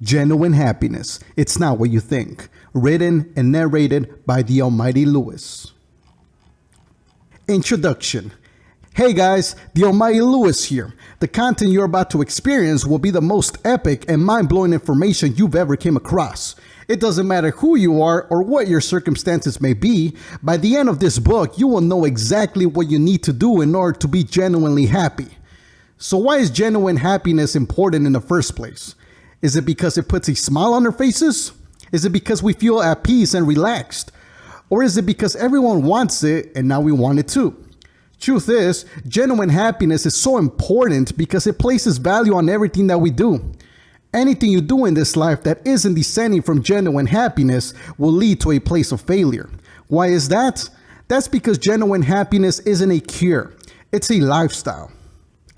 Genuine Happiness. It's Not What You Think. Written and narrated by the Almighty Lewis. Introduction. Hey guys, the Almighty Lewis here. The content you're about to experience will be the most epic and mind-blowing information you've ever came across. It doesn't matter who you are or what your circumstances may be, by the end of this book, you will know exactly what you need to do in order to be genuinely happy. So why is genuine happiness important in the first place? Is it because it puts a smile on our faces? Is it because we feel at peace and relaxed? Or is it because everyone wants it and now we want it too? Truth is, genuine happiness is so important because it places value on everything that we do. Anything you do in this life that isn't descending from genuine happiness will lead to a place of failure. Why is that? That's because genuine happiness isn't a cure. It's a lifestyle.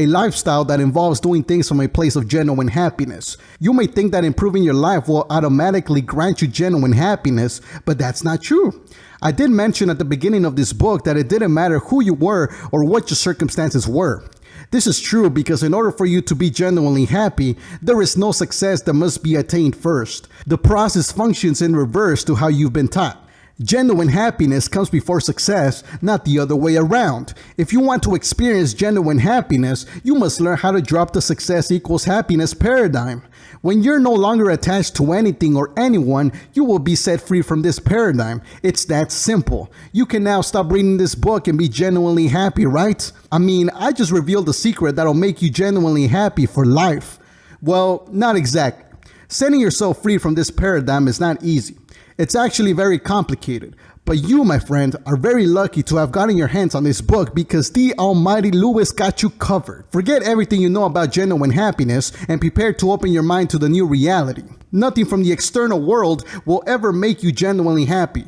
A lifestyle that involves doing things from a place of genuine happiness. You may think that improving your life will automatically grant you genuine happiness, but that's not true. I did mention at the beginning of this book that it didn't matter who you were or what your circumstances were. This is true because in order for you to be genuinely happy, there is no success that must be attained first. The process functions in reverse to how you've been taught. Genuine happiness comes before success, not the other way around. If you want to experience genuine happiness, you must learn how to drop the success equals happiness paradigm. When you're no longer attached to anything or anyone, you will be set free from this paradigm. It's that simple. You can now stop reading this book and be genuinely happy, right? I just revealed the secret that'll make you genuinely happy for life. Well, not exactly. Setting yourself free from this paradigm is not easy. It's actually very complicated, but you, my friend, are very lucky to have gotten your hands on this book because the Almighty Lewis got you covered. Forget everything you know about genuine happiness and prepare to open your mind to the new reality. Nothing from the external world will ever make you genuinely happy.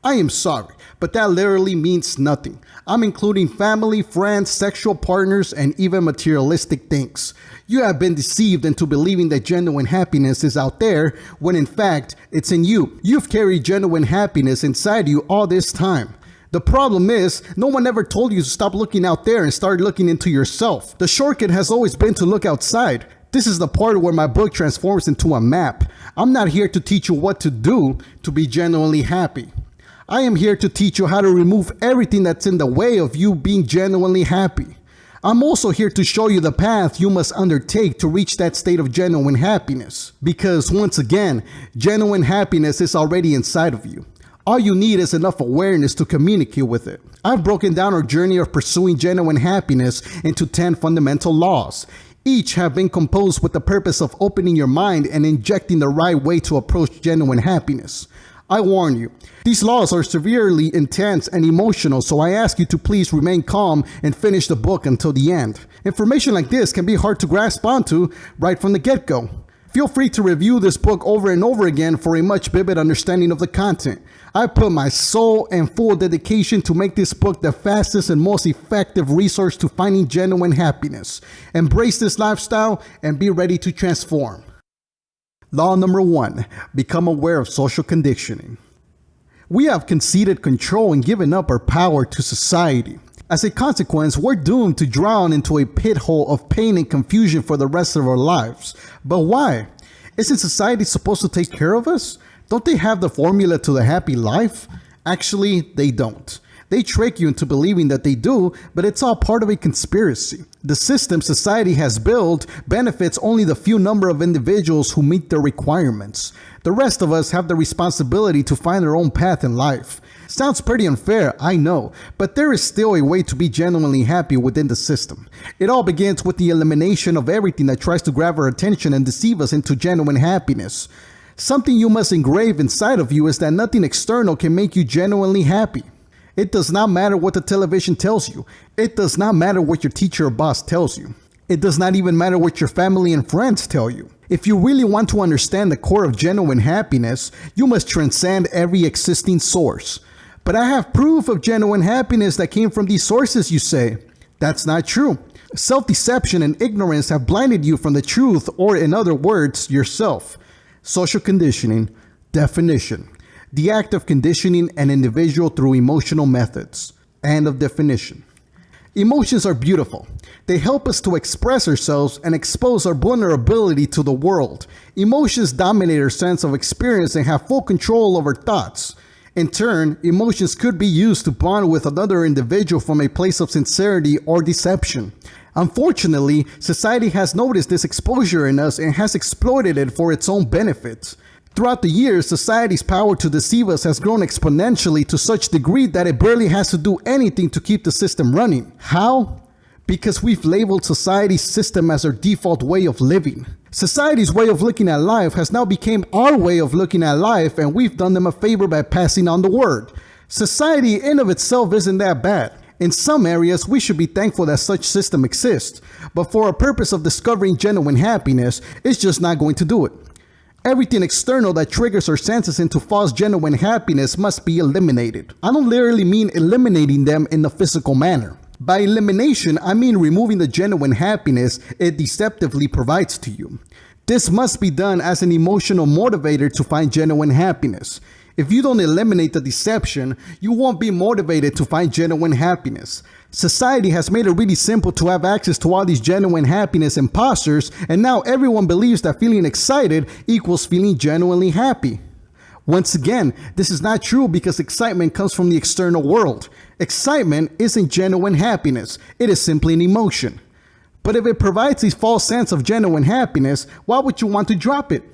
I am sorry, but that literally means nothing. I'm including family, friends, sexual partners, and even materialistic things. You have been deceived into believing that genuine happiness is out there, when in fact, it's in you. You've carried genuine happiness inside you all this time. The problem is, no one ever told you to stop looking out there and start looking into yourself. The shortcut has always been to look outside. This is the part where my book transforms into a map. I'm not here to teach you what to do to be genuinely happy. I am here to teach you how to remove everything that's in the way of you being genuinely happy. I'm also here to show you the path you must undertake to reach that state of genuine happiness. Because once again, genuine happiness is already inside of you. All you need is enough awareness to communicate with it. I've broken down our journey of pursuing genuine happiness into 10 fundamental laws. Each have been composed with the purpose of opening your mind and injecting the right way to approach genuine happiness. I warn you, these laws are severely intense and emotional, so I ask you to please remain calm and finish the book until the end. Information like this can be hard to grasp onto right from the get-go. Feel free to review this book over and over again for a much vivid understanding of the content. I put my soul and full dedication to make this book the fastest and most effective resource to finding genuine happiness. Embrace this lifestyle and be ready to transform. Law number 1, become aware of social conditioning. We have conceded control and given up our power to society. As a consequence, we're doomed to drown into a pit hole of pain and confusion for the rest of our lives. But why? Isn't society supposed to take care of us? Don't they have the formula to the happy life? Actually, they don't. They trick you into believing that they do, but it's all part of a conspiracy. The system society has built benefits only the few number of individuals who meet their requirements. The rest of us have the responsibility to find our own path in life. Sounds pretty unfair, I know, but there is still a way to be genuinely happy within the system. It all begins with the elimination of everything that tries to grab our attention and deceive us into genuine happiness. Something you must engrave inside of you is that nothing external can make you genuinely happy. It does not matter what the television tells you. It does not matter what your teacher or boss tells you. It does not even matter what your family and friends tell you. If you really want to understand the core of genuine happiness, you must transcend every existing source. But I have proof of genuine happiness that came from these sources, you say. That's not true. Self-deception and ignorance have blinded you from the truth, or in other words, yourself. Social conditioning. Definition. The act of conditioning an individual through emotional methods. End of definition. Emotions are beautiful. They help us to express ourselves and expose our vulnerability to the world. Emotions dominate our sense of experience and have full control over thoughts. In turn, emotions could be used to bond with another individual from a place of sincerity or deception. Unfortunately, society has noticed this exposure in us and has exploited it for its own benefit. Throughout the years, society's power to deceive us has grown exponentially to such degree that it barely has to do anything to keep the system running. How? Because we've labeled society's system as our default way of living. Society's way of looking at life has now become our way of looking at life, and we've done them a favor by passing on the word. Society in of itself isn't that bad. In some areas, we should be thankful that such system exists, but for a purpose of discovering genuine happiness, it's just not going to do it. Everything external that triggers our senses into false genuine happiness must be eliminated. I don't literally mean eliminating them in a physical manner. By elimination, I mean removing the genuine happiness it deceptively provides to you. This must be done as an emotional motivator to find genuine happiness. If you don't eliminate the deception, you won't be motivated to find genuine happiness. Society has made it really simple to have access to all these genuine happiness imposters, and now everyone believes that feeling excited equals feeling genuinely happy. Once again, this is not true because excitement comes from the external world. Excitement isn't genuine happiness, it is simply an emotion. But if it provides this false sense of genuine happiness, why would you want to drop it?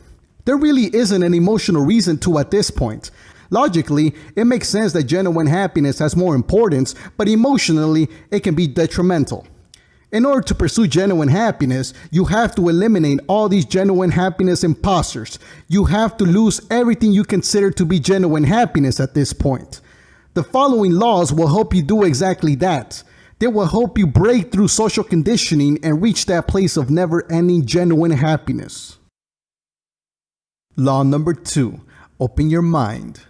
There really isn't an emotional reason to at this point. Logically, it makes sense that genuine happiness has more importance, but emotionally, it can be detrimental. In order to pursue genuine happiness, you have to eliminate all these genuine happiness imposters. You have to lose everything you consider to be genuine happiness at this point. The following laws will help you do exactly that. They will help you break through social conditioning and reach that place of never-ending genuine happiness. Law number 2, open your mind.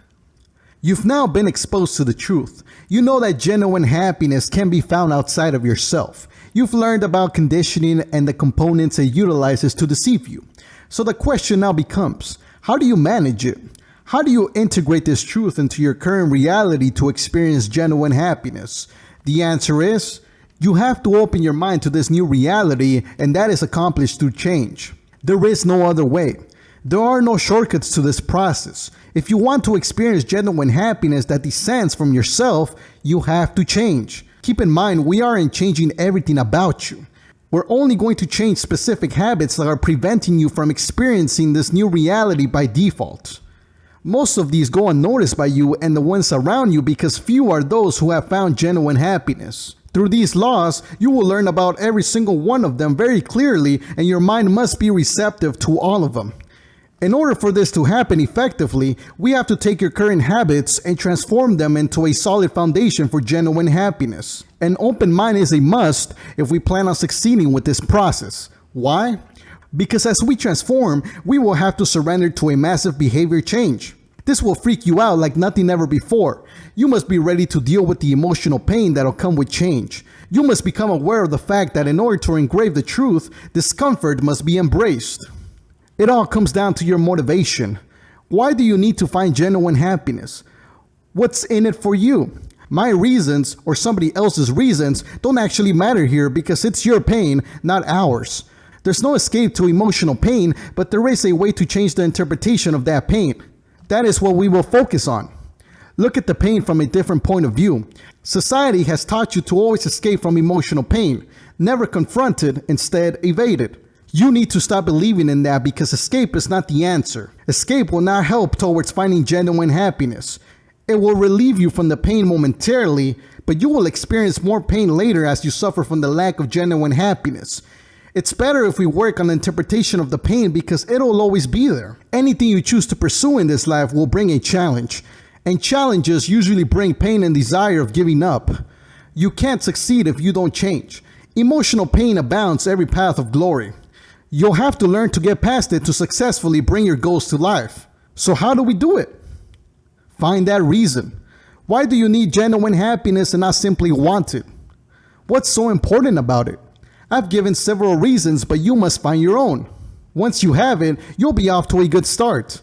You've now been exposed to the truth. You know that genuine happiness can be found outside of yourself. You've learned about conditioning and the components it utilizes to deceive you. So the question now becomes, how do you manage it? How do you integrate this truth into your current reality to experience genuine happiness? The answer is, you have to open your mind to this new reality, and that is accomplished through change. There is no other way. There are no shortcuts to this process. If you want to experience genuine happiness that descends from yourself, you have to change. Keep in mind, we aren't changing everything about you. We're only going to change specific habits that are preventing you from experiencing this new reality by default. Most of these go unnoticed by you and the ones around you because few are those who have found genuine happiness. Through these laws, you will learn about every single one of them very clearly, and your mind must be receptive to all of them. In order for this to happen effectively, we have to take your current habits and transform them into a solid foundation for genuine happiness. An open mind is a must if we plan on succeeding with this process. Why? Because as we transform, we will have to surrender to a massive behavior change. This will freak you out like nothing ever before. You must be ready to deal with the emotional pain that'll come with change. You must become aware of the fact that in order to engrave the truth, discomfort must be embraced. It all comes down to your motivation. Why do you need to find genuine happiness? What's in it for you? My reasons or somebody else's reasons don't actually matter here because it's your pain, not ours. There's no escape to emotional pain, but there is a way to change the interpretation of that pain. That is what we will focus on. Look at the pain from a different point of view. Society has taught you to always escape from emotional pain, never confront it, instead evade it. You need to stop believing in that because escape is not the answer. Escape will not help towards finding genuine happiness. It will relieve you from the pain momentarily, but you will experience more pain later as you suffer from the lack of genuine happiness. It's better if we work on the interpretation of the pain because it'll always be there. Anything you choose to pursue in this life will bring a challenge, and challenges usually bring pain and desire of giving up. You can't succeed if you don't change. Emotional pain abounds every path of glory. You'll have to learn to get past it to successfully bring your goals to life. So how do we do it? Find that reason. Why do you need genuine happiness and not simply want it? What's so important about it? I've given several reasons, but you must find your own. Once you have it, you'll be off to a good start.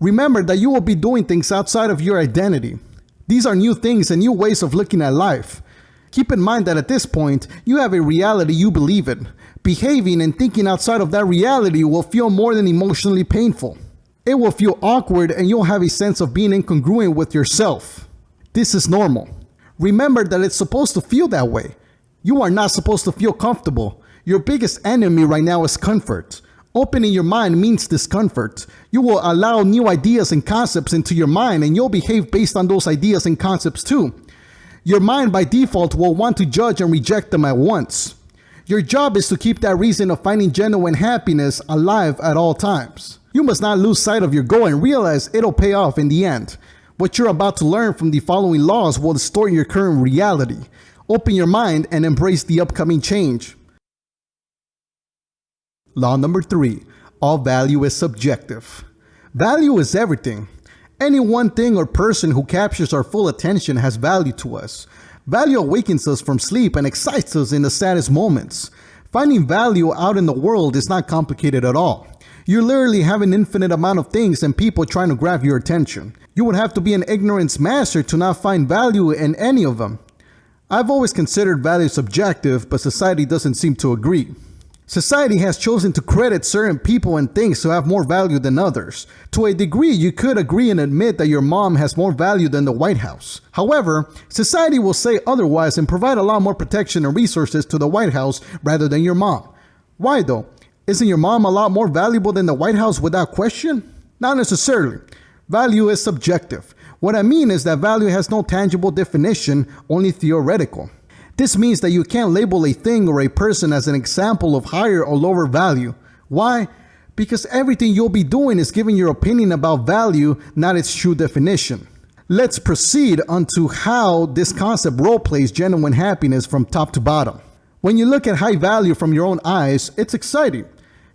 Remember that you will be doing things outside of your identity. These are new things and new ways of looking at life. Keep in mind that at this point, you have a reality you believe in. Behaving and thinking outside of that reality will feel more than emotionally painful. It will feel awkward and you'll have a sense of being incongruent with yourself. This is normal. Remember that it's supposed to feel that way. You are not supposed to feel comfortable. Your biggest enemy right now is comfort. Opening your mind means discomfort. You will allow new ideas and concepts into your mind and you'll behave based on those ideas and concepts too. Your mind by default will want to judge and reject them at once. Your job is to keep that reason of finding genuine happiness alive at all times. You must not lose sight of your goal and realize it'll pay off in the end. What you're about to learn from the following laws will distort your current reality. Open your mind and embrace the upcoming change. Law number 3. All value is subjective. Value is everything. Any one thing or person who captures our full attention has value to us. Value awakens us from sleep and excites us in the saddest moments. Finding value out in the world is not complicated at all. You literally have an infinite amount of things and people trying to grab your attention. You would have to be an ignorance master to not find value in any of them. I've always considered value subjective, but society doesn't seem to agree. Society has chosen to credit certain people and things to have more value than others. To a degree, you could agree and admit that your mom has more value than the White House. However, society will say otherwise and provide a lot more protection and resources to the White House rather than your mom. Why though? Isn't your mom a lot more valuable than the White House without question? Not necessarily. Value is subjective. What I mean is that value has no tangible definition, only theoretical. This means that you can't label a thing or a person as an example of higher or lower value. Why? Because everything you'll be doing is giving your opinion about value, not its true definition. Let's proceed onto how this concept role-plays genuine happiness from top to bottom. When you look at high value from your own eyes, it's exciting.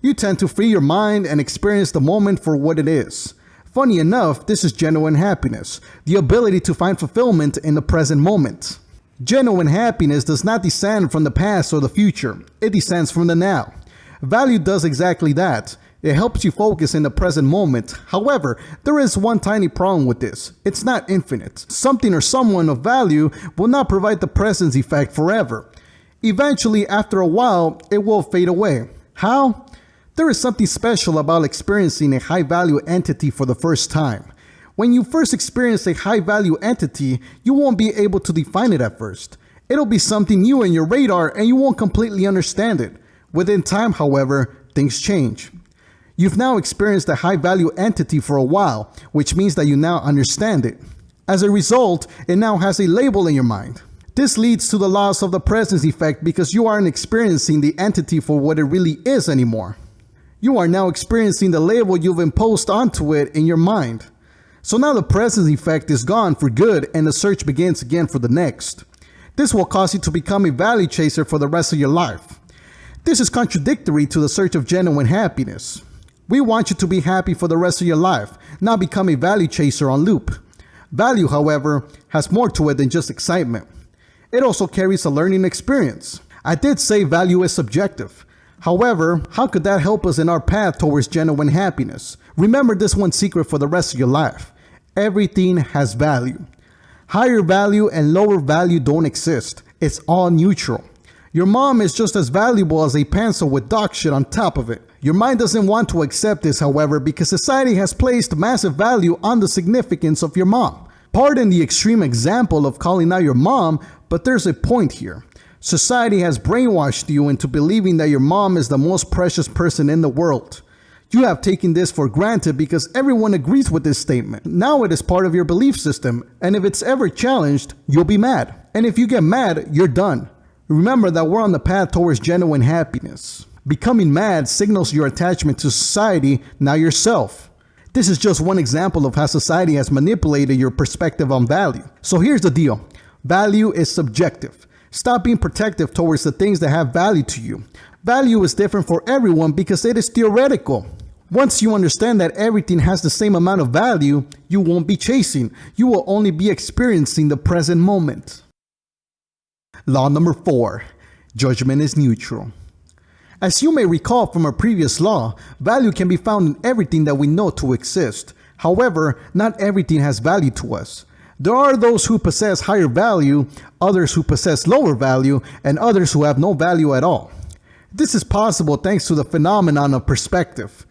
You tend to free your mind and experience the moment for what it is. Funny enough, this is genuine happiness, the ability to find fulfillment in the present moment. Genuine happiness does not descend from the past or the future. It descends from the now. Value does exactly that. It helps you focus in the present moment. However, there is one tiny problem with this. It's not infinite. Something or someone of value will not provide the presence effect forever. Eventually, after a while, it will fade away. How? There is something special about experiencing a high-value entity for the first time. When you first experience a high-value entity, you won't be able to define it at first. It'll be something new in your radar and you won't completely understand it. Within time, however, things change. You've now experienced a high-value entity for a while, which means that you now understand it. As a result, it now has a label in your mind. This leads to the loss of the presence effect because you aren't experiencing the entity for what it really is anymore. You are now experiencing the label you've imposed onto it in your mind. So now the presence effect is gone for good and the search begins again for the next. This will cause you to become a value chaser for the rest of your life. This is contradictory to the search of genuine happiness. We want you to be happy for the rest of your life, not become a value chaser on loop. Value, however, has more to it than just excitement. It also carries a learning experience. I did say value is subjective. However, how could that help us in our path towards genuine happiness? Remember this one secret for the rest of your life. Everything has value. Higher value and lower value don't exist. It's all neutral. Your mom is just as valuable as a pencil with dog shit on top of it. Your mind doesn't want to accept this, however, because society has placed massive value on the significance of your mom. Pardon the extreme example of calling out your mom, but there's a point here. Society has brainwashed you into believing that your mom is the most precious person in the world. You have taken this for granted because everyone agrees with this statement. Now it is part of your belief system, and if it's ever challenged, you'll be mad. And if you get mad, you're done. Remember that we're on the path towards genuine happiness. Becoming mad signals your attachment to society, not yourself. This is just one example of how society has manipulated your perspective on value. So here's the deal. Value is subjective. Stop being protective towards the things that have value to you. Value is different for everyone because it is theoretical. Once you understand that everything has the same amount of value, you won't be chasing. You will only be experiencing the present moment. Law number 4. Judgment is neutral. As you may recall from a previous law, value can be found in everything that we know to exist. However, not everything has value to us. There are those who possess higher value, others who possess lower value, and others who have no value at all. This is possible thanks to the phenomenon of perspective.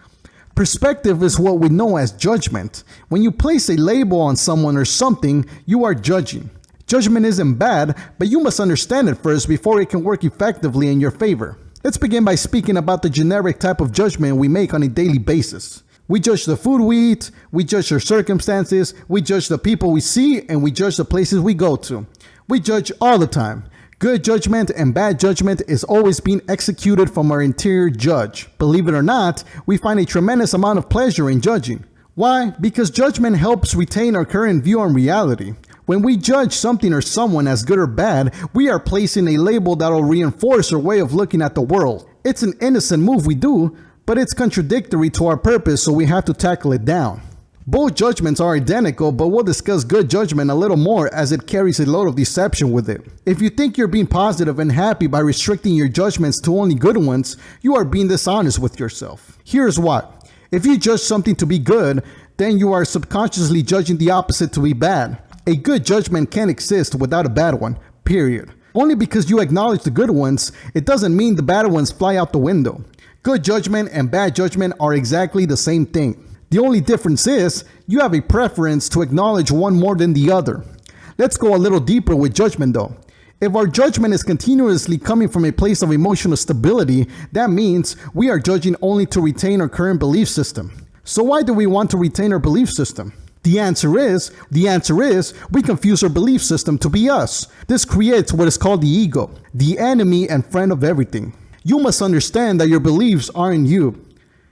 Perspective is what we know as judgment. When you place a label on someone or something, you are judging. Judgment isn't bad, but you must understand it first before it can work effectively in your favor. Let's begin by speaking about the generic type of judgment we make on a daily basis. We judge the food we eat, we judge our circumstances, we judge the people we see, and we judge the places we go to. We judge all the time. Good judgment and bad judgment is always being executed from our interior judge. Believe it or not, we find a tremendous amount of pleasure in judging. Why? Because judgment helps retain our current view on reality. When we judge something or someone as good or bad, we are placing a label that will reinforce our way of looking at the world. It's an innocent move we do, but it's contradictory to our purpose, so we have to tackle it down. Both judgments are identical, but we'll discuss good judgment a little more as it carries a load of deception with it. If you think you're being positive and happy by restricting your judgments to only good ones, you are being dishonest with yourself. Here's why. If you judge something to be good, then you are subconsciously judging the opposite to be bad. A good judgment can't exist without a bad one, period. Only because you acknowledge the good ones, it doesn't mean the bad ones fly out the window. Good judgment and bad judgment are exactly the same thing. The only difference is you have a preference to acknowledge one more than the other. Let's go a little deeper with judgment though. If our judgment is continuously coming from a place of emotional stability, that means we are judging only to retain our current belief system. So why do we want to retain our belief system? The answer is we confuse our belief system to be us. This creates what is called the ego, the enemy and friend of everything. You must understand that your beliefs aren't you.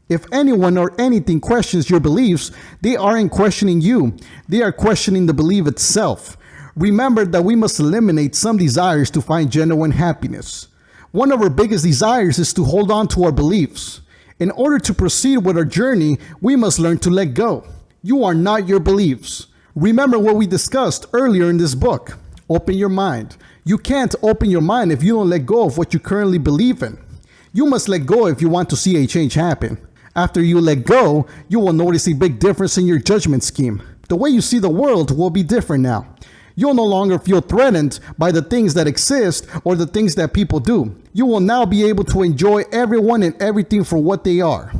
If anyone or anything questions your beliefs, they aren't questioning you. They are questioning the belief itself. Remember that we must eliminate some desires to find genuine happiness. One of our biggest desires is to hold on to our beliefs. In order to proceed with our journey, we must learn to let go. You are not your beliefs. Remember what we discussed earlier in this book. Open your mind. You can't open your mind if you don't let go of what you currently believe in. You must let go if you want to see a change happen. After you let go, you will notice a big difference in your judgment scheme. The way you see the world will be different now. You'll no longer feel threatened by the things that exist or the things that people do. You will now be able to enjoy everyone and everything for what they are.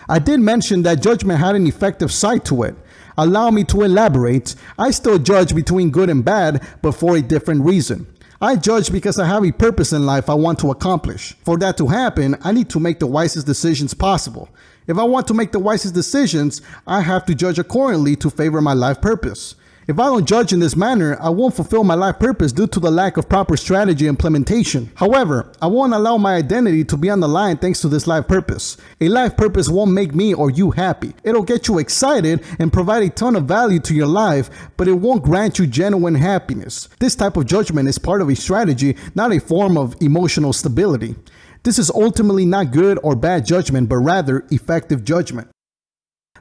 I did mention that judgment had an effective side to it. Allow me to elaborate. I still judge between good and bad, but for a different reason. I judge because I have a purpose in life I want to accomplish. For that to happen, I need to make the wisest decisions possible. If I want to make the wisest decisions, I have to judge accordingly to favor my life purpose. If I don't judge in this manner, I won't fulfill my life purpose due to the lack of proper strategy implementation. However, I won't allow my identity to be on the line thanks to this life purpose. A life purpose won't make me or you happy. It'll get you excited and provide a ton of value to your life, but it won't grant you genuine happiness. This type of judgment is part of a strategy, not a form of emotional stability. This is ultimately not good or bad judgment, but rather effective judgment.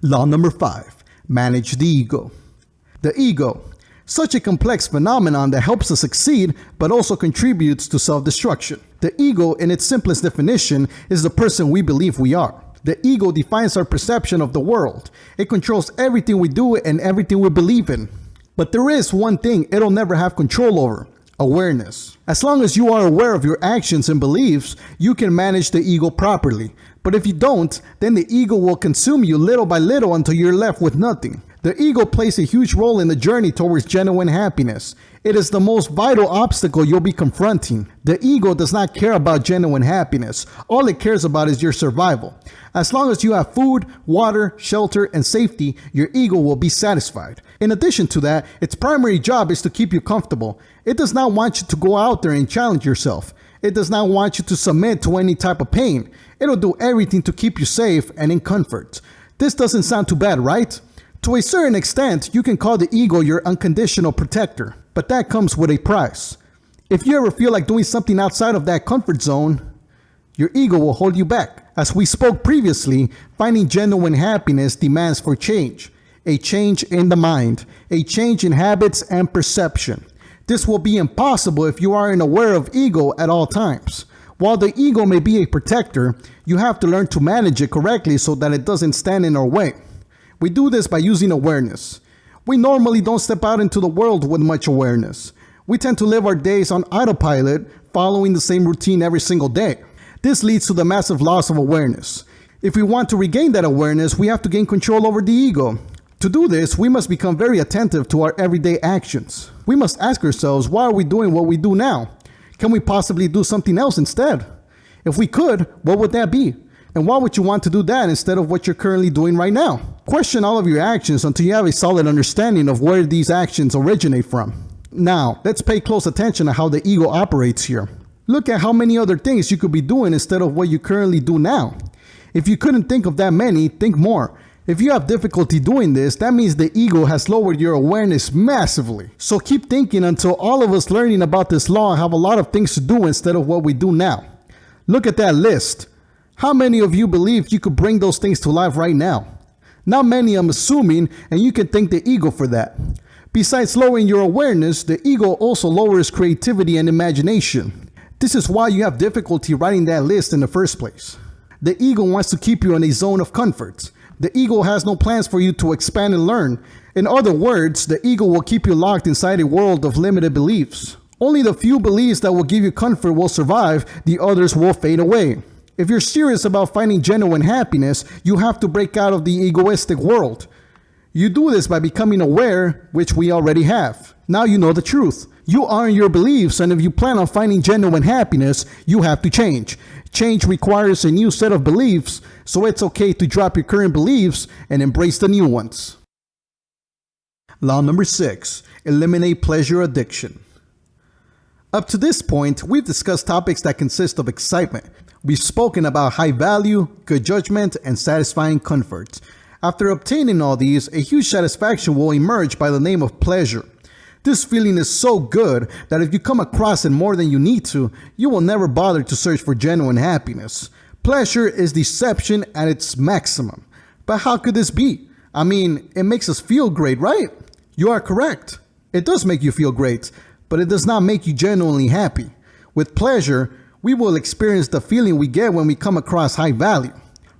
Law number 5, manage the ego. The ego, such a complex phenomenon that helps us succeed, but also contributes to self-destruction. The ego, in its simplest definition, is the person we believe we are. The ego defines our perception of the world. It controls everything we do and everything we believe in. But there is one thing it'll never have control over: awareness. As long as you are aware of your actions and beliefs, you can manage the ego properly. But if you don't, then the ego will consume you little by little until you're left with nothing. The ego plays a huge role in the journey towards genuine happiness. It is the most vital obstacle you'll be confronting. The ego does not care about genuine happiness. All it cares about is your survival. As long as you have food, water, shelter, and safety, your ego will be satisfied. In addition to that, its primary job is to keep you comfortable. It does not want you to go out there and challenge yourself. It does not want you to submit to any type of pain. It'll do everything to keep you safe and in comfort. This doesn't sound too bad, right? To a certain extent, you can call the ego your unconditional protector, but that comes with a price. If you ever feel like doing something outside of that comfort zone, your ego will hold you back. As we spoke previously, finding genuine happiness demands for change. A change in the mind, a change in habits and perception. This will be impossible if you aren't aware of ego at all times. While the ego may be a protector, you have to learn to manage it correctly so that it doesn't stand in our way. We do this by using awareness. We normally don't step out into the world with much awareness. We tend to live our days on autopilot, following the same routine every single day. This leads to the massive loss of awareness. If we want to regain that awareness, we have to gain control over the ego. To do this, we must become very attentive to our everyday actions. We must ask ourselves, why are we doing what we do now? Can we possibly do something else instead? If we could, what would that be? And why would you want to do that instead of what you're currently doing right now? Question all of your actions until you have a solid understanding of where these actions originate from. Now, let's pay close attention to how the ego operates here. Look at how many other things you could be doing instead of what you currently do now. If you couldn't think of that many, think more. If you have difficulty doing this, that means the ego has lowered your awareness massively. So keep thinking until all of us learning about this law have a lot of things to do instead of what we do now. Look at that list. How many of you believe you could bring those things to life right now? Not many, I'm assuming, and you can thank the ego for that. Besides lowering your awareness, the ego also lowers creativity and imagination. This is why you have difficulty writing that list in the first place. The ego wants to keep you in a zone of comfort. The ego has no plans for you to expand and learn. In other words, the ego will keep you locked inside a world of limited beliefs. Only the few beliefs that will give you comfort will survive, the others will fade away. If you're serious about finding genuine happiness, you have to break out of the egoistic world. You do this by becoming aware, which we already have. Now you know the truth. You are in your beliefs, and if you plan on finding genuine happiness, you have to change. Change requires a new set of beliefs, so it's okay to drop your current beliefs and embrace the new ones. Law number 6, eliminate pleasure addiction. Up to this point, we've discussed topics that consist of excitement. We've spoken about high value, good judgment, and satisfying comfort. After obtaining all these, a huge satisfaction will emerge by the name of pleasure. This feeling is so good that if you come across it more than you need to, you will never bother to search for genuine happiness. Pleasure is deception at its maximum. But how could this be? I mean, it makes us feel great, right? You are correct. It does make you feel great, but it does not make you genuinely happy. With pleasure, we will experience the feeling we get when we come across high value.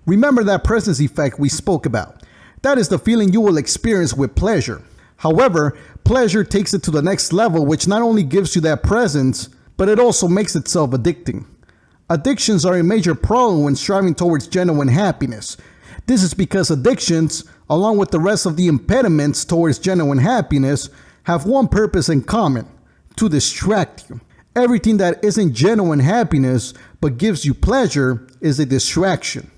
Remember that presence effect we spoke about. That is the feeling you will experience with pleasure. However, pleasure takes it to the next level, which not only gives you that presence, but it also makes itself addicting. Addictions are a major problem when striving towards genuine happiness. This is because addictions, along with the rest of the impediments towards genuine happiness, have one purpose in common: to distract you. Everything that isn't genuine happiness but gives you pleasure is a distraction.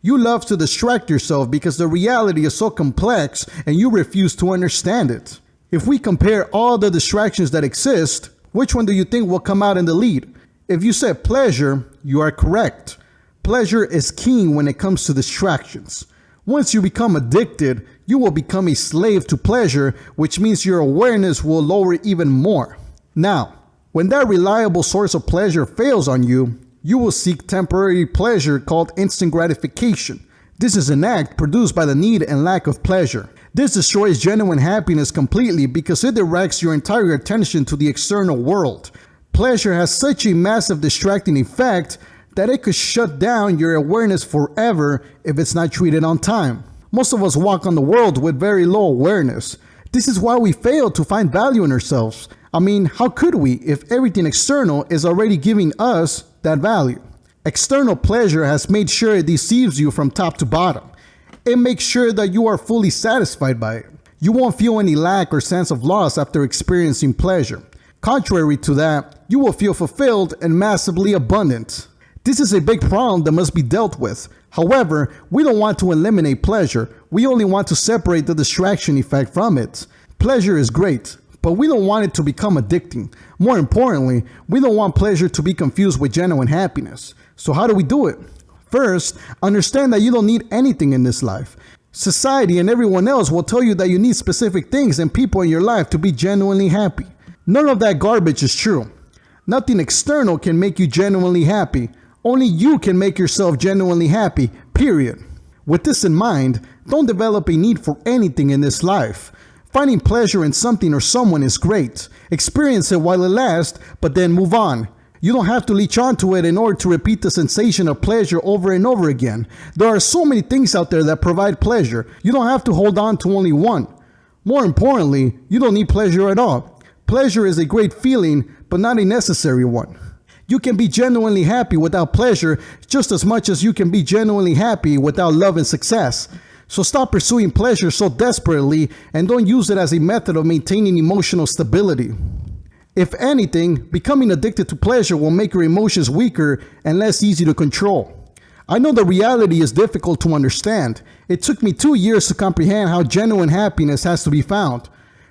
You love to distract yourself because the reality is so complex and you refuse to understand it. If we compare all the distractions that exist, which one do you think will come out in the lead? If you said pleasure, you are correct. Pleasure is king when it comes to distractions. Once you become addicted, you will become a slave to pleasure, which means your awareness will lower even more. Now, when that reliable source of pleasure fails on you, you will seek temporary pleasure called instant gratification. This is an act produced by the need and lack of pleasure. This destroys genuine happiness completely because it directs your entire attention to the external world. Pleasure has such a massive distracting effect that it could shut down your awareness forever if it's not treated on time. Most of us walk on the world with very low awareness. This is why we fail to find value in ourselves. I mean, how could we if everything external is already giving us that value? External pleasure has made sure it deceives you from top to bottom. It makes sure that you are fully satisfied by it. You won't feel any lack or sense of loss after experiencing pleasure. Contrary to that, you will feel fulfilled and massively abundant. This is a big problem that must be dealt with. However, we don't want to eliminate pleasure. We only want to separate the distraction effect from it. Pleasure is great, but we don't want it to become addicting. More importantly, we don't want pleasure to be confused with genuine happiness. So how do we do it? First, understand that you don't need anything in this life. Society and everyone else will tell you that you need specific things and people in your life to be genuinely happy. None of that garbage is true. Nothing external can make you genuinely happy. Only you can make yourself genuinely happy, period. With this in mind, don't develop a need for anything in this life. Finding pleasure in something or someone is great. Experience it while it lasts, but then move on. You don't have to leech onto it in order to repeat the sensation of pleasure over and over again. There are so many things out there that provide pleasure. You don't have to hold on to only one. More importantly, you don't need pleasure at all. Pleasure is a great feeling, but not a necessary one. You can be genuinely happy without pleasure just as much as you can be genuinely happy without love and success. So stop pursuing pleasure so desperately and don't use it as a method of maintaining emotional stability. If anything, becoming addicted to pleasure will make your emotions weaker and less easy to control. I know the reality is difficult to understand. It took me 2 years to comprehend how genuine happiness has to be found.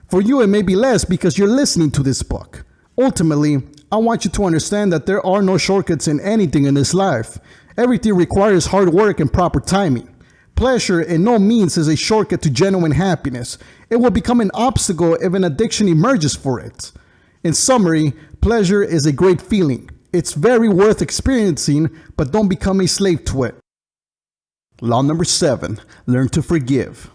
For you, it may be less because you're listening to this book. Ultimately, I want you to understand that there are no shortcuts in anything in this life. Everything requires hard work and proper timing. Pleasure in no means is a shortcut to genuine happiness. It will become an obstacle if an addiction emerges for it. In summary, pleasure is a great feeling. It's very worth experiencing, but don't become a slave to it. Law number 7, learn to forgive.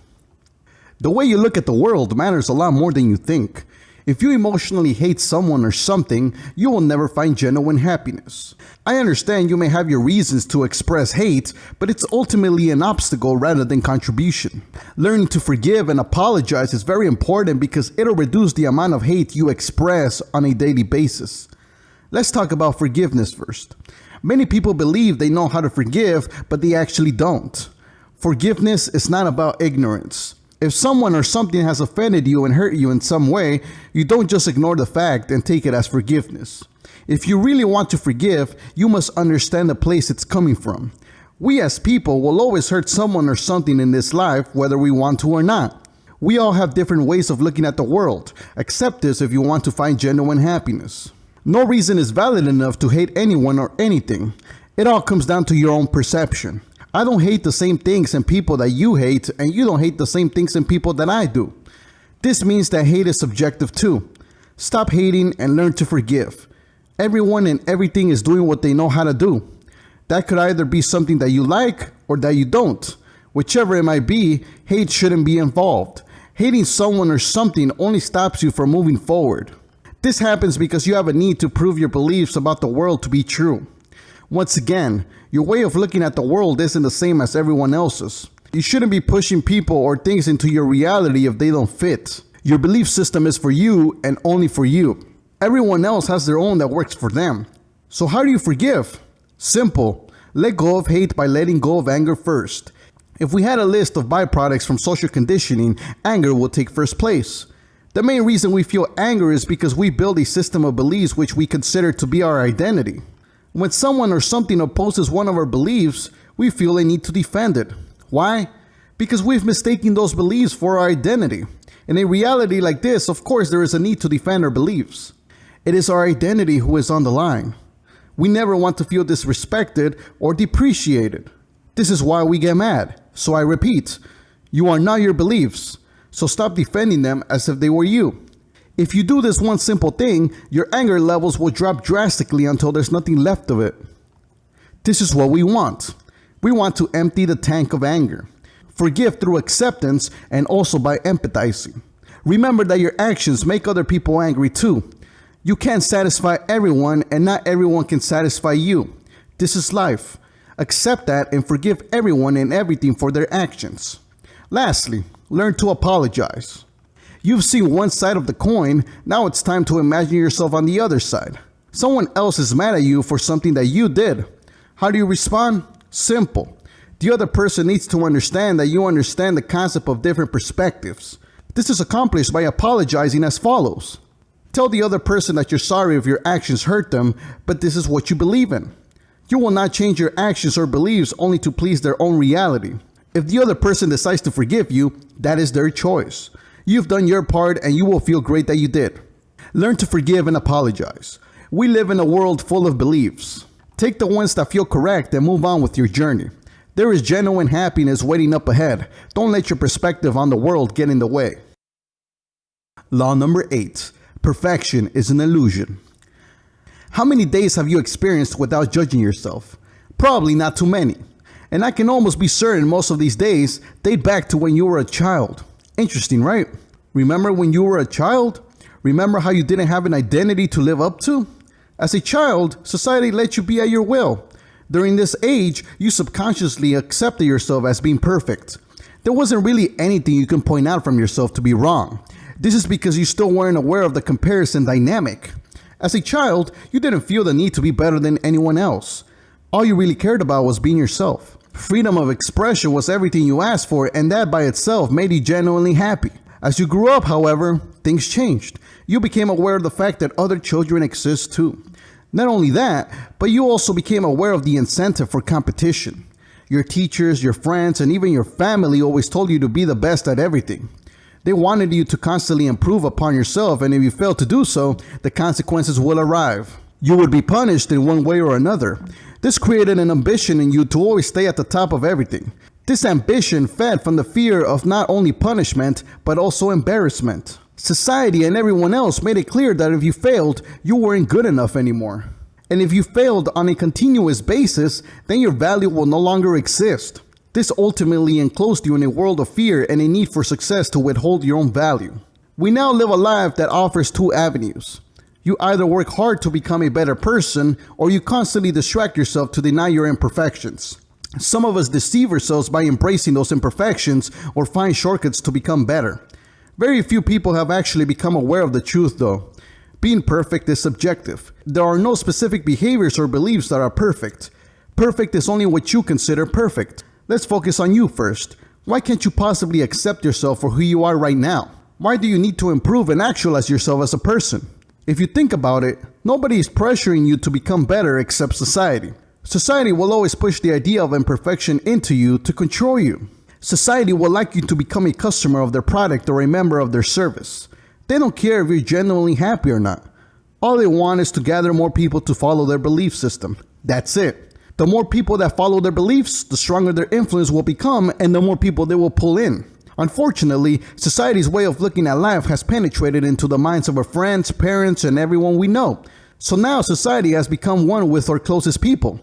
The way you look at the world matters a lot more than you think. If you emotionally hate someone or something, you will never find genuine happiness. I understand you may have your reasons to express hate, but it's ultimately an obstacle rather than contribution. Learning to forgive and apologize is very important because it'll reduce the amount of hate you express on a daily basis. Let's talk about forgiveness first. Many people believe they know how to forgive, but they actually don't. Forgiveness is not about ignorance. If someone or something has offended you and hurt you in some way, you don't just ignore the fact and take it as forgiveness. If you really want to forgive, you must understand the place it's coming from. We as people will always hurt someone or something in this life, whether we want to or not. We all have different ways of looking at the world. Accept this if you want to find genuine happiness. No reason is valid enough to hate anyone or anything. It all comes down to your own perception. I don't hate the same things and people that you hate, and you don't hate the same things and people that I do. This means that hate is subjective too. Stop hating and learn to forgive. Everyone and everything is doing what they know how to do. That could either be something that you like or that you don't. Whichever it might be, hate shouldn't be involved. Hating someone or something only stops you from moving forward. This happens because you have a need to prove your beliefs about the world to be true. Once again, your way of looking at the world isn't the same as everyone else's. You shouldn't be pushing people or things into your reality if they don't fit. Your belief system is for you and only for you. Everyone else has their own that works for them. So how do you forgive? Simple. Let go of hate by letting go of anger first. If we had a list of byproducts from social conditioning, anger would take first place. The main reason we feel anger is because we build a system of beliefs which we consider to be our identity. When someone or something opposes one of our beliefs, we feel a need to defend it. Why? Because we've mistaken those beliefs for our identity. In a reality like this, of course, there is a need to defend our beliefs. It is our identity who is on the line. We never want to feel disrespected or depreciated. This is why we get mad. So I repeat, you are not your beliefs. So stop defending them as if they were you. If you do this one simple thing, your anger levels will drop drastically until there's nothing left of it. This is what we want. We want to empty the tank of anger. Forgive through acceptance and also by empathizing. Remember that your actions make other people angry too. You can't satisfy everyone and not everyone can satisfy you. This is life. Accept that and forgive everyone and everything for their actions. Lastly, learn to apologize. You've seen one side of the coin, now it's time to imagine yourself on the other side. Someone else is mad at you for something that you did. How do you respond? Simple. The other person needs to understand that you understand the concept of different perspectives. This is accomplished by apologizing as follows. Tell the other person that you're sorry if your actions hurt them, but this is what you believe in. You will not change your actions or beliefs only to please their own reality. If the other person decides to forgive you, that is their choice. You've done your part and you will feel great that you did. Learn to forgive and apologize. We live in a world full of beliefs. Take the ones that feel correct and move on with your journey. There is genuine happiness waiting up ahead. Don't let your perspective on the world get in the way. Law number 8. Perfection is an illusion. How many days have you experienced without judging yourself? Probably not too many. And I can almost be certain most of these days date back to when you were a child. Interesting, right? Remember when you were a child? Remember how you didn't have an identity to live up to? As a child, society let you be at your will. During this age, you subconsciously accepted yourself as being perfect. There wasn't really anything you can point out from yourself to be wrong. This is because you still weren't aware of the comparison dynamic. As a child, you didn't feel the need to be better than anyone else. All you really cared about was being yourself. Freedom of expression was everything you asked for, and that by itself made you genuinely happy. As you grew up, however, things changed. You became aware of the fact that other children exist too. Not only that, but you also became aware of the incentive for competition. Your teachers, your friends, and even your family always told you to be the best at everything. They wanted you to constantly improve upon yourself, and if you failed to do so, the consequences will arrive. You would be punished in one way or another. This created an ambition in you to always stay at the top of everything. This ambition fed from the fear of not only punishment, but also embarrassment. Society and everyone else made it clear that if you failed, you weren't good enough anymore. And if you failed on a continuous basis, then your value will no longer exist. This ultimately enclosed you in a world of fear and a need for success to withhold your own value. We now live a life that offers two avenues. You either work hard to become a better person, or you constantly distract yourself to deny your imperfections. Some of us deceive ourselves by embracing those imperfections or find shortcuts to become better. Very few people have actually become aware of the truth though. Being perfect is subjective. There are no specific behaviors or beliefs that are perfect. Perfect is only what you consider perfect. Let's focus on you first. Why can't you possibly accept yourself for who you are right now? Why do you need to improve and actualize yourself as a person? If you think about it, nobody is pressuring you to become better except society. Society will always push the idea of imperfection into you to control you. Society will like you to become a customer of their product or a member of their service. They don't care if you're genuinely happy or not. All they want is to gather more people to follow their belief system. That's it. The more people that follow their beliefs, the stronger their influence will become, and the more people they will pull in. Unfortunately, society's way of looking at life has penetrated into the minds of our friends, parents, and everyone we know. So now society has become one with our closest people.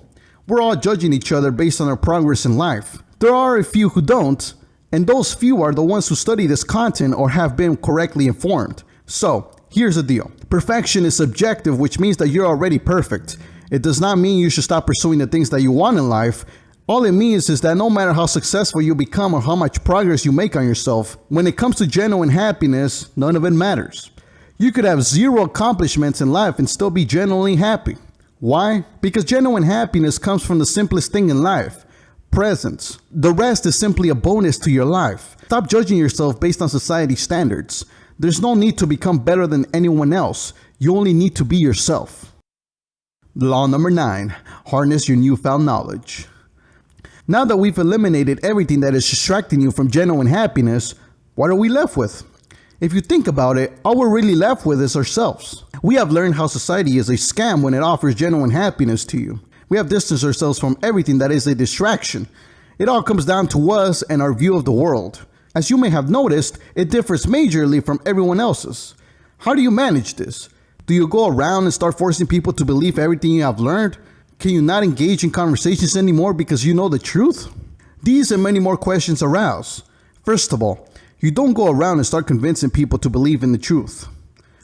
We're all judging each other based on our progress in life. There are a few who don't, and those few are the ones who study this content or have been correctly informed. So, here's the deal. Perfection is subjective, which means that you're already perfect. It does not mean you should stop pursuing the things that you want in life. All it means is that no matter how successful you become or how much progress you make on yourself, when it comes to genuine happiness, none of it matters. You could have zero accomplishments in life and still be genuinely happy. Why? Because genuine happiness comes from the simplest thing in life: presence. The rest is simply a bonus to your life. Stop judging yourself based on society's standards. There's no need to become better than anyone else. You only need to be yourself. Law number 9, harness your newfound knowledge. Now that we've eliminated everything that is distracting you from genuine happiness, what are we left with? If you think about it, all we're really left with is ourselves. We have learned how society is a scam when it offers genuine happiness to you. We have distanced ourselves from everything that is a distraction. It all comes down to us and our view of the world. As you may have noticed, it differs majorly from everyone else's. How do you manage this? Do you go around and start forcing people to believe everything you have learned? Can you not engage in conversations anymore because you know the truth? These and many more questions arouse. First of all, you don't go around and start convincing people to believe in the truth.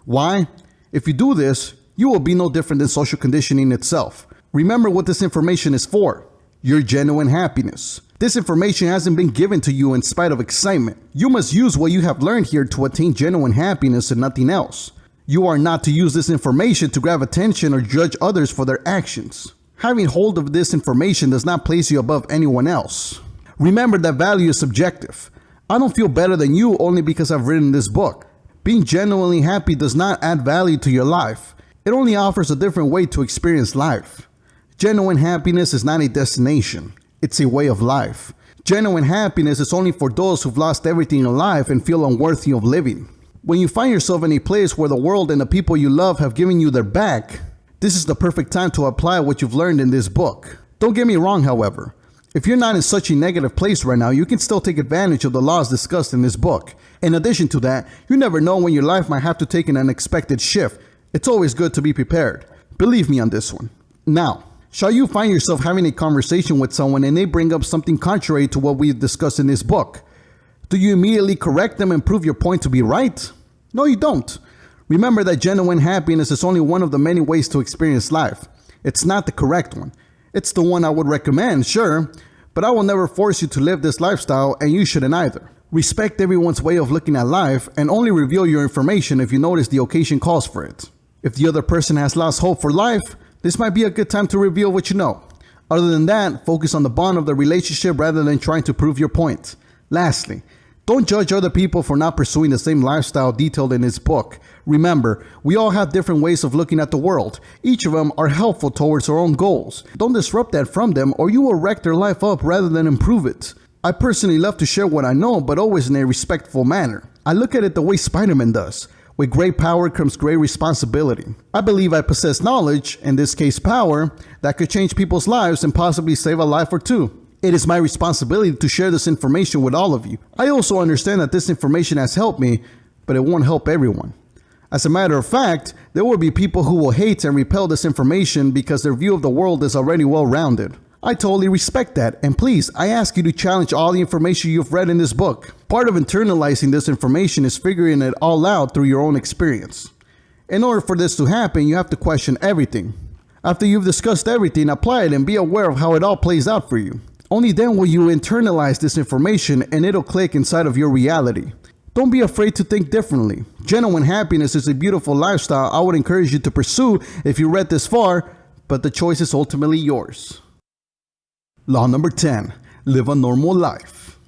Why? If you do this, you will be no different than social conditioning itself. Remember what this information is for: your genuine happiness. This information hasn't been given to you in spite of excitement. You must use what you have learned here to attain genuine happiness and nothing else. You are not to use this information to grab attention or judge others for their actions. Having hold of this information does not place you above anyone else. Remember that value is subjective. I don't feel better than you only because I've written this book. Being genuinely happy does not add value to your life. It only offers a different way to experience life. Genuine happiness is not a destination. It's a way of life. Genuine happiness is only for those who've lost everything in life and feel unworthy of living. When you find yourself in a place where the world and the people you love have given you their back, this is the perfect time to apply what you've learned in this book. Don't get me wrong, however. If you're not in such a negative place right now, you can still take advantage of the laws discussed in this book. In addition to that, you never know when your life might have to take an unexpected shift. It's always good to be prepared. Believe me on this one. Now, shall you find yourself having a conversation with someone and they bring up something contrary to what we've discussed in this book? Do you immediately correct them and prove your point to be right? No, you don't. Remember that genuine happiness is only one of the many ways to experience life. It's not the correct one. It's the one I would recommend, sure, but I will never force you to live this lifestyle, and you shouldn't either. Respect everyone's way of looking at life and only reveal your information if you notice the occasion calls for it. If the other person has lost hope for life, this might be a good time to reveal what you know. Other than that, focus on the bond of the relationship rather than trying to prove your point. Lastly, don't judge other people for not pursuing the same lifestyle detailed in this book. Remember, we all have different ways of looking at the world. Each of them are helpful towards our own goals. Don't disrupt that from them, or you will wreck their life up rather than improve it. I personally love to share what I know, but always in a respectful manner. I look at it the way Spider-Man does. With great power comes great responsibility. I believe I possess knowledge, in this case power, that could change people's lives and possibly save a life or two. It is my responsibility to share this information with all of you. I also understand that this information has helped me, but it won't help everyone. As a matter of fact, there will be people who will hate and repel this information because their view of the world is already well-rounded. I totally respect that, and please, I ask you to challenge all the information you've read in this book. Part of internalizing this information is figuring it all out through your own experience. In order for this to happen, you have to question everything. After you've discussed everything, apply it and be aware of how it all plays out for you. Only then will you internalize this information and it'll click inside of your reality. Don't be afraid to think differently. Genuine happiness is a beautiful lifestyle I would encourage you to pursue if you read this far, but the choice is ultimately yours. Law number 10, live a normal life.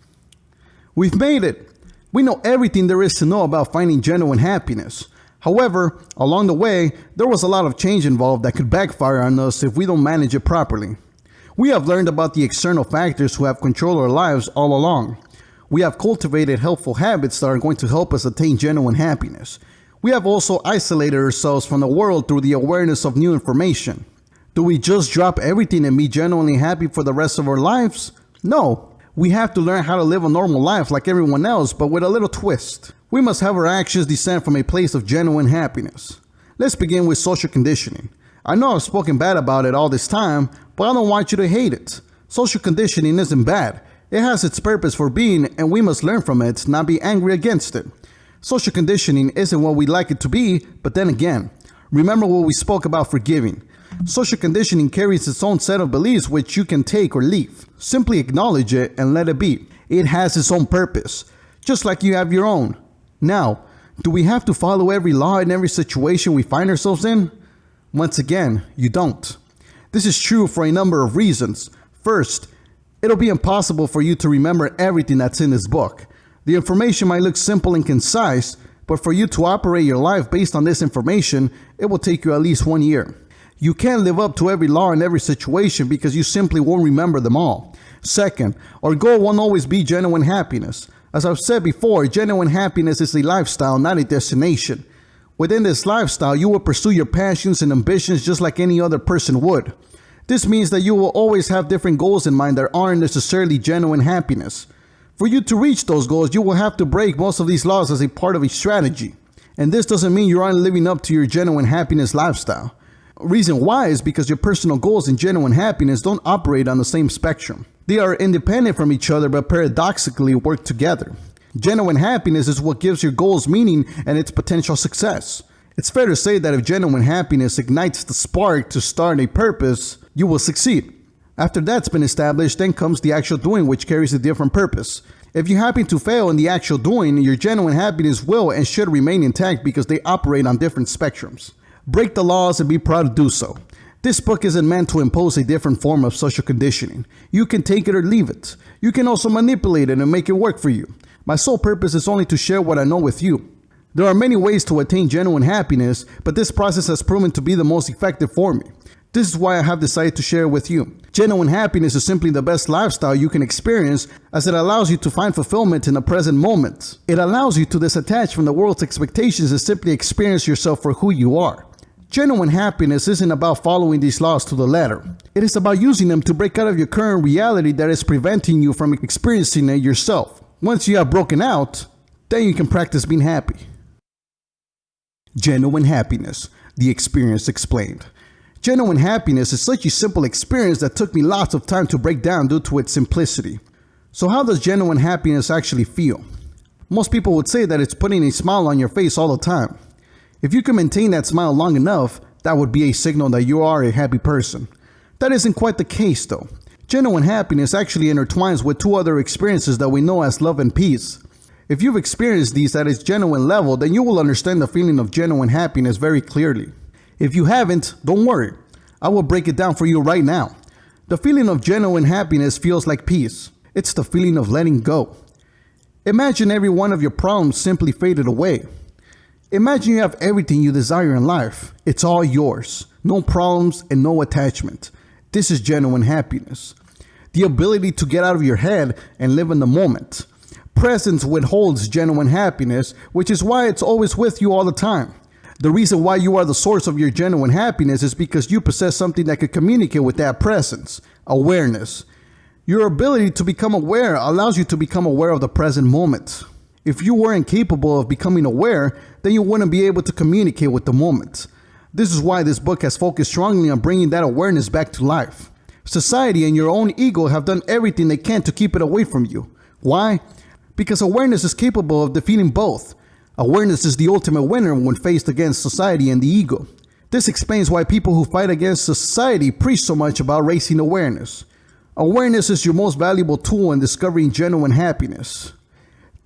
We've made it. We know everything there is to know about finding genuine happiness. However, along the way, there was a lot of change involved that could backfire on us if we don't manage it properly. We have learned about the external factors who have controlled our lives all along. We have cultivated helpful habits that are going to help us attain genuine happiness. We have also isolated ourselves from the world through the awareness of new information. Do we just drop everything and be genuinely happy for the rest of our lives? No. We have to learn how to live a normal life like everyone else, but with a little twist. We must have our actions descend from a place of genuine happiness. Let's begin with social conditioning. I know I've spoken bad about it all this time, but I don't want you to hate it. Social conditioning isn't bad. It has its purpose for being, and we must learn from it, not be angry against it. Social conditioning isn't what we'd like it to be, but then again, remember what we spoke about forgiving. Social conditioning carries its own set of beliefs which you can take or leave. Simply acknowledge it and let it be. It has its own purpose, just like you have your own. Now, do we have to follow every law in every situation we find ourselves in? Once again, you don't. This is true for a number of reasons. First, it'll be impossible for you to remember everything that's in this book. The information might look simple and concise, but for you to operate your life based on this information, it will take you at least 1 year. You can't live up to every law in every situation because you simply won't remember them all. Second, our goal won't always be genuine happiness. As I've said before, genuine happiness is a lifestyle, not a destination. Within this lifestyle, you will pursue your passions and ambitions just like any other person would. This means that you will always have different goals in mind that aren't necessarily genuine happiness. For you to reach those goals, you will have to break most of these laws as a part of a strategy. And this doesn't mean you aren't living up to your genuine happiness lifestyle. Reason why is because your personal goals and genuine happiness don't operate on the same spectrum. They are independent from each other but paradoxically work together. Genuine happiness is what gives your goals meaning and its potential success. It's fair to say that if genuine happiness ignites the spark to start a purpose, you will succeed. After that's been established, then comes the actual doing, which carries a different purpose. If you happen to fail in the actual doing, your genuine happiness will and should remain intact because they operate on different spectrums. Break the laws and be proud to do so. This book isn't meant to impose a different form of social conditioning. You can take it or leave it. You can also manipulate it and make it work for you. My sole purpose is only to share what I know with you. There are many ways to attain genuine happiness, but this process has proven to be the most effective for me. This is why I have decided to share it with you. Genuine happiness is simply the best lifestyle you can experience as it allows you to find fulfillment in the present moment. It allows you to disattach from the world's expectations and simply experience yourself for who you are. Genuine happiness isn't about following these laws to the letter. It is about using them to break out of your current reality that is preventing you from experiencing it yourself. Once you have broken out, then you can practice being happy. Genuine happiness, the experience explained. Genuine happiness is such a simple experience that took me lots of time to break down due to its simplicity. So how does genuine happiness actually feel? Most people would say that it's putting a smile on your face all the time. If you can maintain that smile long enough, that would be a signal that you are a happy person. That isn't quite the case though. Genuine happiness actually intertwines with two other experiences that we know as love and peace. If you've experienced these at its genuine level, then you will understand the feeling of genuine happiness very clearly. If you haven't, don't worry. I will break it down for you right now. The feeling of genuine happiness feels like peace. It's the feeling of letting go. Imagine every one of your problems simply faded away. Imagine you have everything you desire in life. It's all yours. No problems and no attachment. This is genuine happiness. The ability to get out of your head and live in the moment. Presence withholds genuine happiness, which is why it's always with you all the time. The reason why you are the source of your genuine happiness is because you possess something that could communicate with that presence, awareness. Your ability to become aware allows you to become aware of the present moment. If you weren't capable of becoming aware, then you wouldn't be able to communicate with the moment. This is why this book has focused strongly on bringing that awareness back to life. Society and your own ego have done everything they can to keep it away from you. Why? Because awareness is capable of defeating both. Awareness is the ultimate winner when faced against society and the ego. This explains why people who fight against society preach so much about raising awareness. Awareness is your most valuable tool in discovering genuine happiness.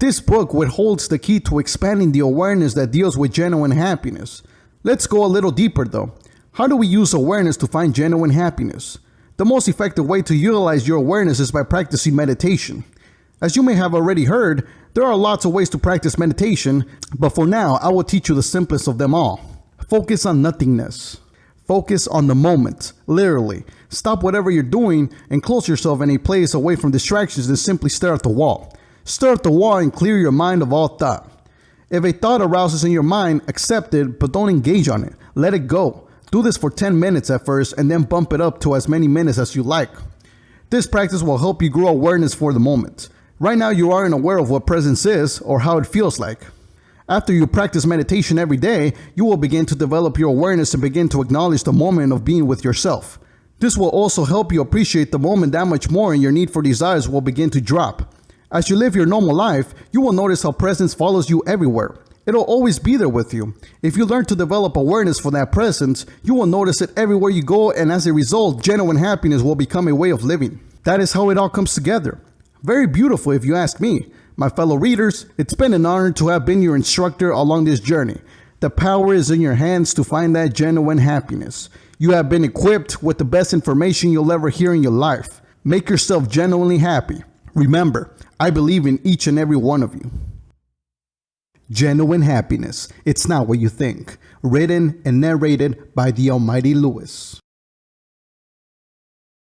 This book withholds the key to expanding the awareness that deals with genuine happiness. Let's go a little deeper though. How do we use awareness to find genuine happiness? The most effective way to utilize your awareness is by practicing meditation. As you may have already heard, there are lots of ways to practice meditation, but for now, I will teach you the simplest of them all. Focus on nothingness. Focus on the moment, literally. Stop whatever you're doing and close yourself in a place away from distractions and simply stare at the wall. Stare at the wall and clear your mind of all thought. If a thought arouses in your mind, accept it, but don't engage on it. Let it go. Do this for 10 minutes at first and then bump it up to as many minutes as you like. This practice will help you grow awareness for the moment. Right now you aren't aware of what presence is or how it feels like. After you practice meditation every day, you will begin to develop your awareness and begin to acknowledge the moment of being with yourself. This will also help you appreciate the moment that much more, and your need for desires will begin to drop. As you live your normal life, you will notice how presence follows you everywhere. It'll always be there with you. If you learn to develop awareness for that presence, you will notice it everywhere you go, and as a result, genuine happiness will become a way of living. That is how it all comes together. Very beautiful if you ask me. My fellow readers, it's been an honor to have been your instructor along this journey. The power is in your hands to find that genuine happiness. You have been equipped with the best information you'll ever hear in your life. Make yourself genuinely happy. Remember, I believe in each and every one of you. Genuine Happiness. It's not what you think. Written and narrated by the Almighty Lewis.